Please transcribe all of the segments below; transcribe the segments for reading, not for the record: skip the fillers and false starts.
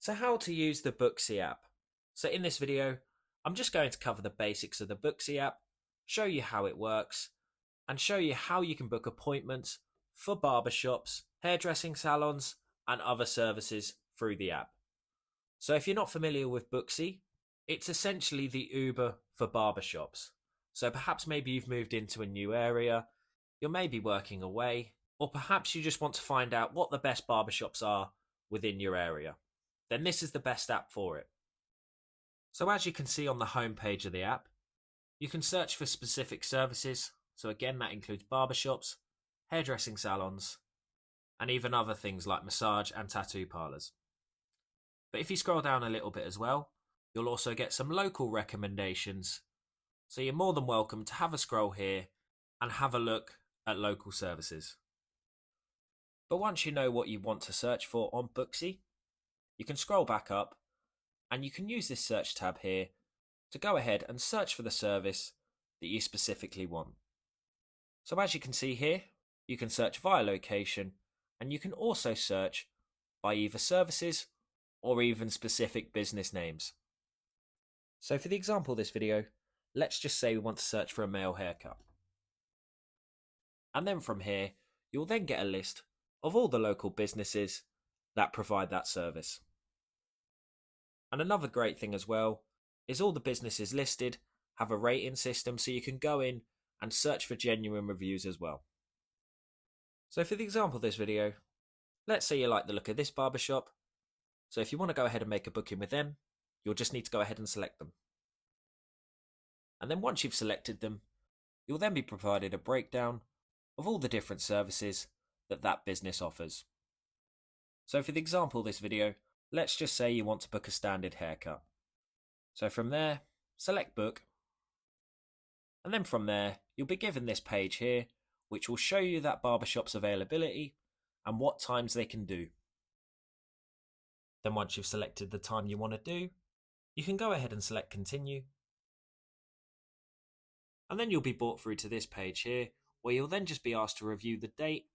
So how to use the Booksy app. So in this video, I'm just going to cover the basics of the Booksy app, show you how it works, and show you how you can book appointments for barbershops, hairdressing salons, and other services through the app. So if you're not familiar with Booksy, it's essentially the Uber for barbershops. So perhaps maybe you've moved into a new area, you're maybe working away, or perhaps you just want to find out what the best barbershops are within your area. Then this is the best app for it. So as you can see on the home page of the app, you can search for specific services. So again, that includes barbershops, hairdressing salons, and even other things like massage and tattoo parlours. But if you scroll down a little bit as well, you'll also get some local recommendations. So you're more than welcome to have a scroll here and have a look at local services. But once you know what you want to search for on Booksy, you can scroll back up and you can use this search tab here to go ahead and search for the service that you specifically want. So as you can see here, you can search via location and you can also search by either services or even specific business names. So for the example of this video, let's just say we want to search for a male haircut. And then from here, you'll then get a list of all the local businesses that provide that service. And another great thing as well is all the businesses listed have a rating system, so you can go in and search for genuine reviews as well. So for the example of this video, let's say you like the look of this barbershop. So if you want to go ahead and make a booking with them, you'll just need to go ahead and select them. And then once you've selected them, you'll then be provided a breakdown of all the different services that business offers. So for the example of this video, let's just say you want to book a standard haircut. So from there, select book. And then from there, you'll be given this page here, which will show you that barbershop's availability and what times they can do. Then once you've selected the time you want to do, you can go ahead and select continue. And then you'll be brought through to this page here, where you'll then just be asked to review the date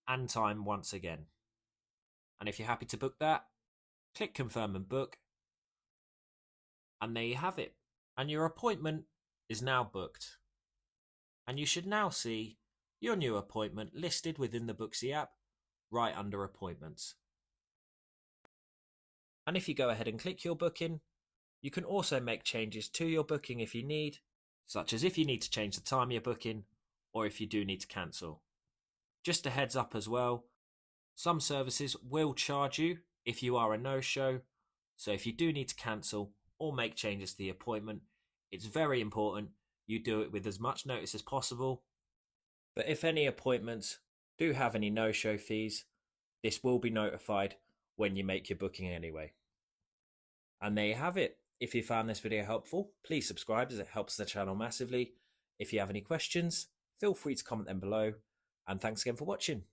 and time once again. And if you're happy to book that, click confirm and book. And there you have it. And your appointment is now booked. And you should now see your new appointment listed within the Booksy app right under appointments. And if you go ahead and click your booking, you can also make changes to your booking if you need, such as if you need to change the time you're booking or if you do need to cancel. Just a heads up as well, some services will charge you if you are a no-show, so if you do need to cancel or make changes to the appointment, it's very important you do it with as much notice as possible. But if any appointments do have any no-show fees, this will be notified when you make your booking anyway. And there you have it. If you found this video helpful, please subscribe as it helps the channel massively. If you have any questions, feel free to comment them below. And thanks again for watching.